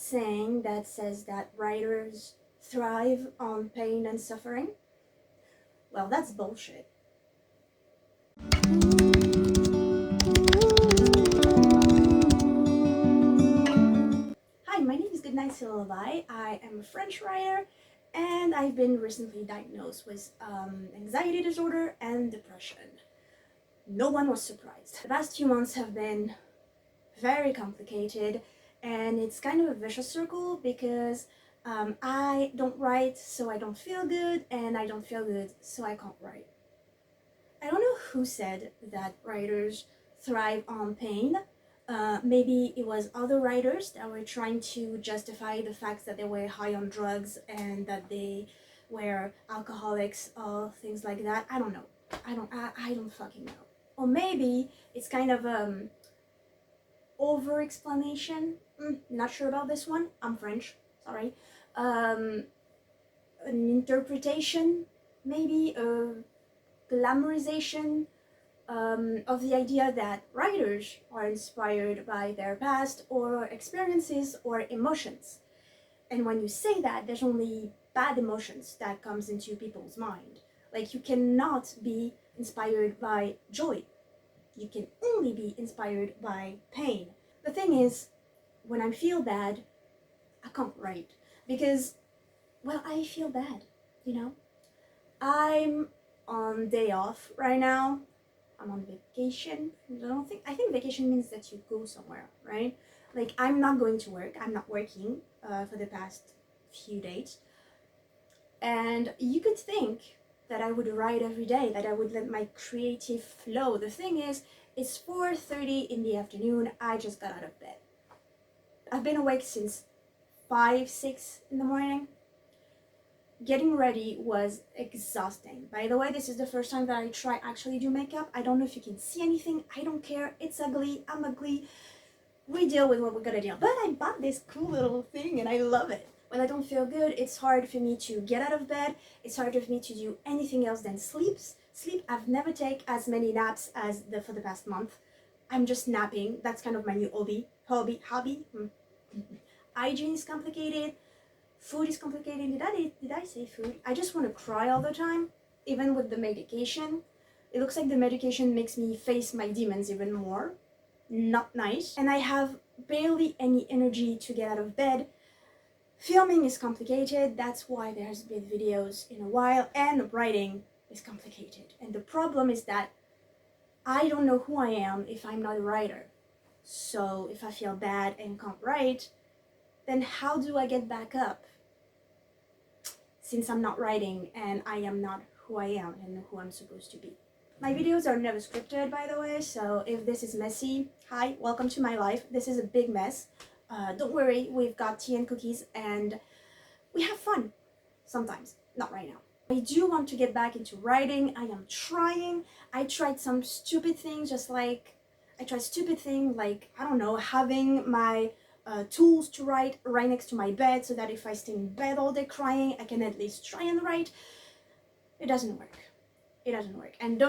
saying that says that writers thrive on pain and suffering? Well, that's bullshit. Hi, my name is Lullaby. I am a French writer and I've been recently diagnosed with anxiety disorder and depression. No one was surprised. The past few months have been very complicated and it's kind of a vicious circle because I don't write so I don't feel good, and I don't feel good so I can't write. I don't know who said that writers thrive on pain. Maybe it was other writers that were trying to justify the fact that they were high on drugs and that they were alcoholics or things like that. I don't know. I don't fucking know. Or maybe it's kind of over explanation. Not sure about this one. I'm French, sorry. An interpretation, maybe a glamorization of the idea that writers are inspired by their past or experiences or emotions. And when you say that, there's only bad emotions that comes into people's mind. Like, you cannot be inspired by joy. You can only be inspired by pain. The thing is, when I feel bad, I can't write because, well, I feel bad, you know? I'm on day off right now. I'm on vacation. I think vacation means that you go somewhere, right? Like, I'm not going to work. I'm not working for the past few days. And you could think that I would write every day, that I would let my creative flow. The thing is, it's 4:30 in the afternoon. I just got out of bed. I've been awake since 5, 6 in the morning. Getting ready was exhausting. By the way, this is the first time that I try actually do makeup. I don't know if you can see anything. I don't care. It's ugly. I'm ugly. We deal with what we're gonna deal. But I bought this cool little thing and I love it. When I don't feel good, it's hard for me to get out of bed. It's harder for me to do anything else than sleep. I've never taken as many naps as for the past month. I'm just napping. That's kind of my new hobby. Hygiene is complicated. Food is complicated. Did I say food? I just want to cry all the time, even with the medication. It looks like the medication makes me face my demons even more. Not nice. And I have barely any energy to get out of bed. Filming is complicated. That's why there's been videos in a while. And writing is complicated. And the problem is that I don't know who I am if I'm not a writer. So if I feel bad and can't write, then how do I get back up? Since I'm not writing and I am not who I am and who I'm supposed to be. My videos are never scripted, by the way, so if this is messy, hi, welcome to my life. This is a big mess. Don't worry, we've got tea and cookies and we have fun. Sometimes, not right now. I do want to get back into writing. I am trying. I tried some stupid things, like, I don't know, having my tools to write right next to my bed so that if I stay in bed all day crying, I can at least try and write. It doesn't work. It doesn't work. And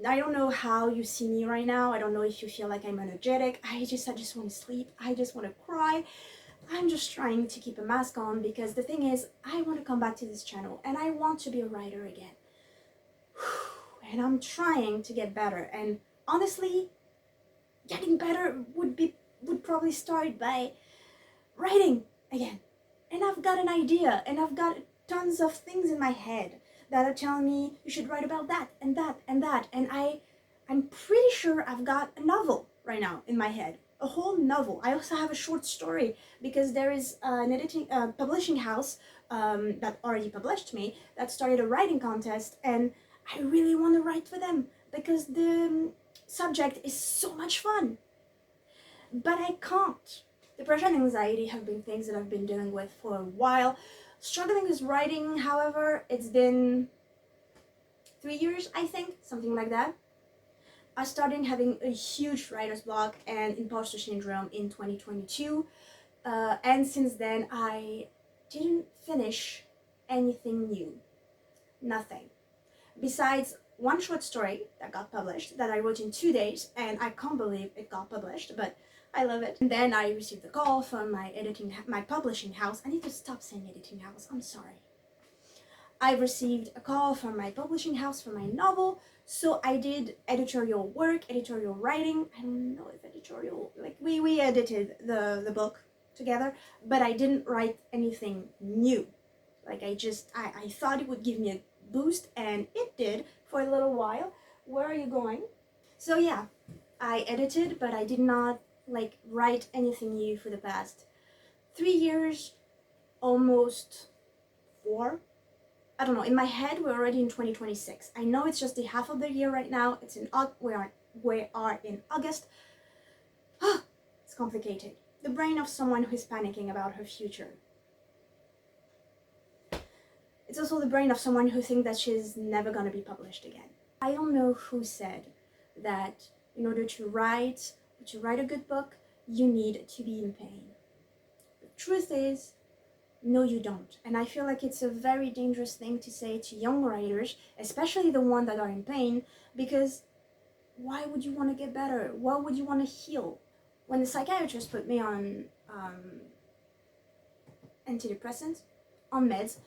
I don't know how you see me right now. I don't know if you feel like I'm energetic. I just want to sleep. I just want to cry. I'm just trying to keep a mask on because the thing is, I want to come back to this channel and I want to be a writer again. And I'm trying to get better. And honestly, getting better would probably start by writing again. And I've got an idea and I've got tons of things in my head that are telling me you should write about that and that and that. And I'm pretty sure I've got a novel right now in my head, a whole novel. I also have a short story because there is an publishing house that already published me that started a writing contest, and I really want to write for them because the subject is so much fun. But I can't. Depression and anxiety have been things that I've been dealing with for a while. Struggling with writing, however, it's been 3 years, I think, something like that. I started having a huge writer's block and imposter syndrome in 2022. And since then, I didn't finish anything new. Nothing. Besides one short story that got published, that I wrote in 2 days, and I can't believe it got published, but I love it. And then I received a call from my publishing house. I need to stop saying editing house, I'm sorry. I received a call from my publishing house for my novel, so I did editorial work, editorial writing. I don't know if editorial, like we edited the book together, but I didn't write anything new. Like I thought it would give me a boost, and it did for a little while. Where are you going? So yeah, I edited, but I did not like write anything new for the past 3 years, almost 4. I don't know, in my head we're already in 2026. I know it's just the half of the year right now. It's in we are in August. It's complicated. The brain of someone who is panicking about her future. It's also the brain of someone who thinks that she's never gonna be published again. I don't know who said that in order to write a good book, you need to be in pain. The truth is, no, you don't. And I feel like it's a very dangerous thing to say to young writers, especially the ones that are in pain, because why would you want to get better? Why would you want to heal? When the psychiatrist put me on antidepressants, on meds,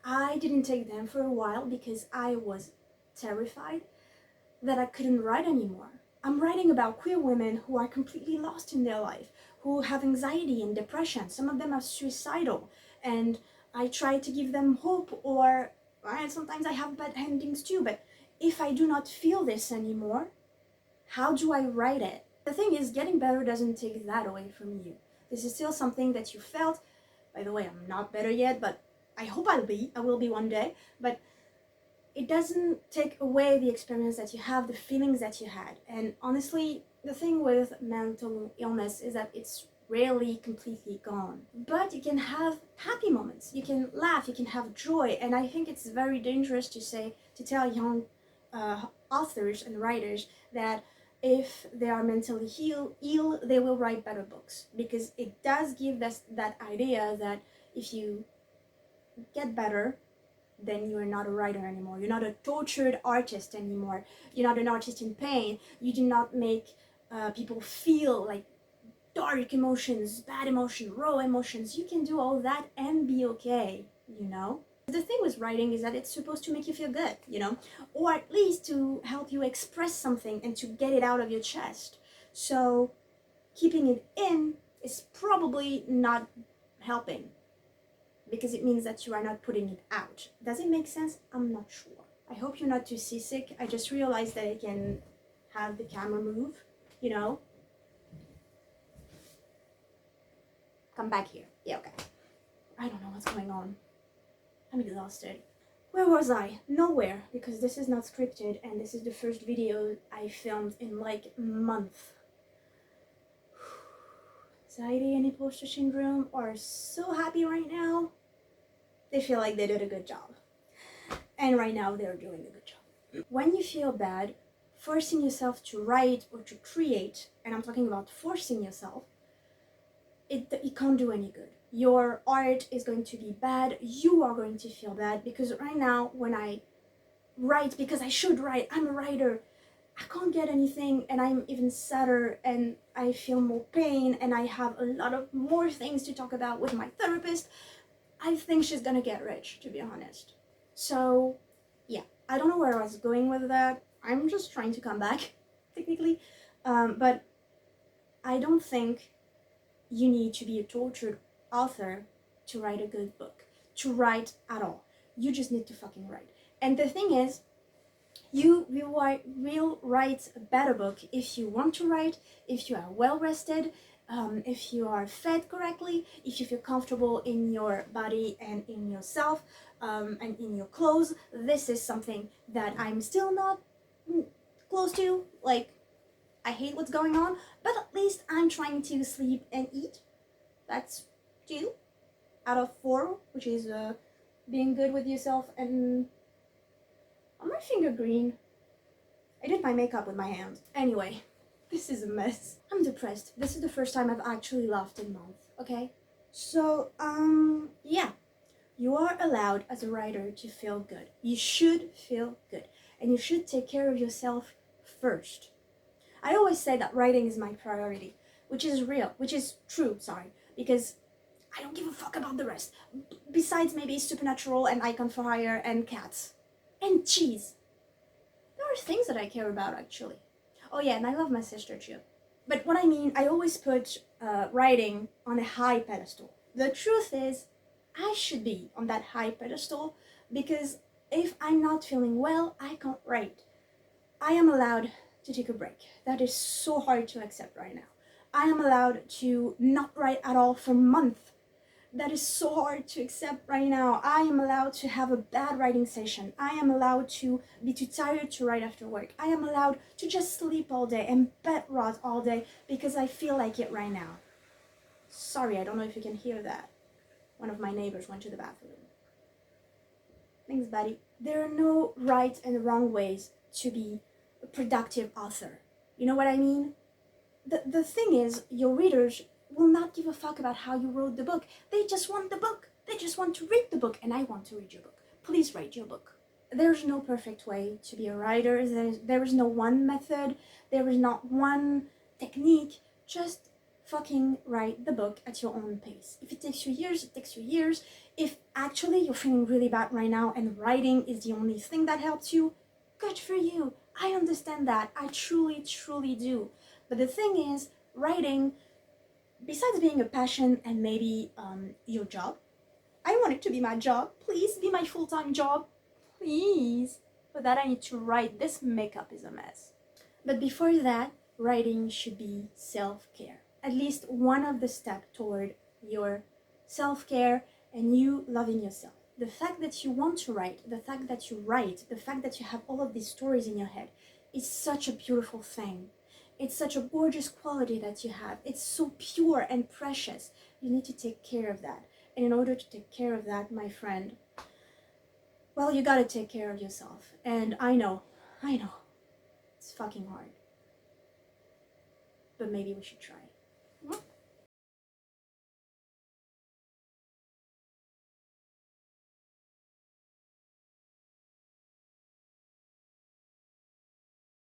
I didn't take them for a while because I was terrified that I couldn't write anymore. I'm writing about queer women who are completely lost in their life, who have anxiety and depression. Some of them are suicidal, and I try to give them hope, or sometimes I have bad endings too, but if I do not feel this anymore, how do I write it? The thing is, getting better doesn't take that away from you. This is still something that you felt. By the way, I'm not better yet, but I hope I will be one day, but it doesn't take away the experience that you have, the feelings that you had. And honestly, the thing with mental illness is that it's rarely completely gone. But you can have happy moments, you can laugh, you can have joy, and I think it's very dangerous to tell young authors and writers that if they are mentally ill, they will write better books, because it does give us that idea that if you get better, then you're not a writer anymore. You're not a tortured artist anymore. You're not an artist in pain. You do not make people feel like dark emotions, bad emotion, raw emotions. You can do all that and be okay, you know? The thing with writing is that it's supposed to make you feel good, you know? Or at least to help you express something and to get it out of your chest. So keeping it in is probably not helping, because it means that you are not putting it out. Does it make sense? I'm not sure. I hope you're not too seasick. I just realized that I can have the camera move, you know? Come back here. Yeah, okay. I don't know what's going on. I'm exhausted. Where was I? Nowhere, because this is not scripted and this is the first video I filmed in like a month. Anxiety and imposter syndrome are so happy right now. They feel like they did a good job. And right now they're doing a good job. When you feel bad, forcing yourself to write or to create, and I'm talking about forcing yourself, it can't do any good. Your art is going to be bad, you are going to feel bad, because right now when I write, because I should write, I'm a writer, I can't get anything, and I'm even sadder, and I feel more pain, and I have a lot of more things to talk about with my therapist. I think she's gonna get rich, to be honest. So yeah, I don't know where I was going with that. I'm just trying to come back, technically. But I don't think you need to be a tortured author to write a good book, to write at all. You just need to fucking write. And the thing is, you will write a better book if you want to write, if you are well rested, if you are fed correctly, if you feel comfortable in your body and in yourself, and in your clothes. This is something that I'm still not close to. Like, I hate what's going on, but at least I'm trying to sleep and eat. That's 2 out of 4, which is being good with yourself. And on my finger green, I did my makeup with my hands. Anyway, this is a mess. I'm depressed. This is the first time I've actually laughed in a month, okay? So, yeah. You are allowed as a writer to feel good. You should feel good. And you should take care of yourself first. I always say that writing is my priority, which is real, which is true, sorry, because I don't give a fuck about the rest. Besides maybe supernatural and icon for hire and cats and cheese. There are things that I care about actually. Oh yeah, and I love my sister too. But what I mean, I always put writing on a high pedestal. The truth is, I should be on that high pedestal because if I'm not feeling well, I can't write. I am allowed to take a break. That is so hard to accept right now. I am allowed to not write at all for months. That is so hard to accept right now. I am allowed to have a bad writing session. I am allowed to be too tired to write after work. I am allowed to just sleep all day and bed rot all day because I feel like it right now. Sorry, I don't know if you can hear that. One of my neighbors went to the bathroom. Thanks, buddy. There are no right and wrong ways to be a productive author. You know what I mean? The thing is, your readers will not give a fuck about how you wrote the book. They just want the book. They just want to read the book, and I want to read your book. Please write your book. There's no perfect way to be a writer. There is no one method. There is not one technique. Just fucking write the book at your own pace. If it takes you years, it takes you years. If actually you're feeling really bad right now and writing is the only thing that helps you, good for you. I understand that. I truly, truly do. But the thing is, writing, besides being a passion and maybe your job, I want it to be my job. Please be my full-time job. Please. For that, I need to write. This makeup is a mess. But before that, writing should be self-care. At least one of the steps toward your self-care and you loving yourself. The fact that you want to write, the fact that you write, the fact that you have all of these stories in your head is such a beautiful thing. It's such a gorgeous quality that you have. It's so pure and precious. You need to take care of that. And in order to take care of that, my friend, well, you gotta take care of yourself. And I know, it's fucking hard. But maybe we should try.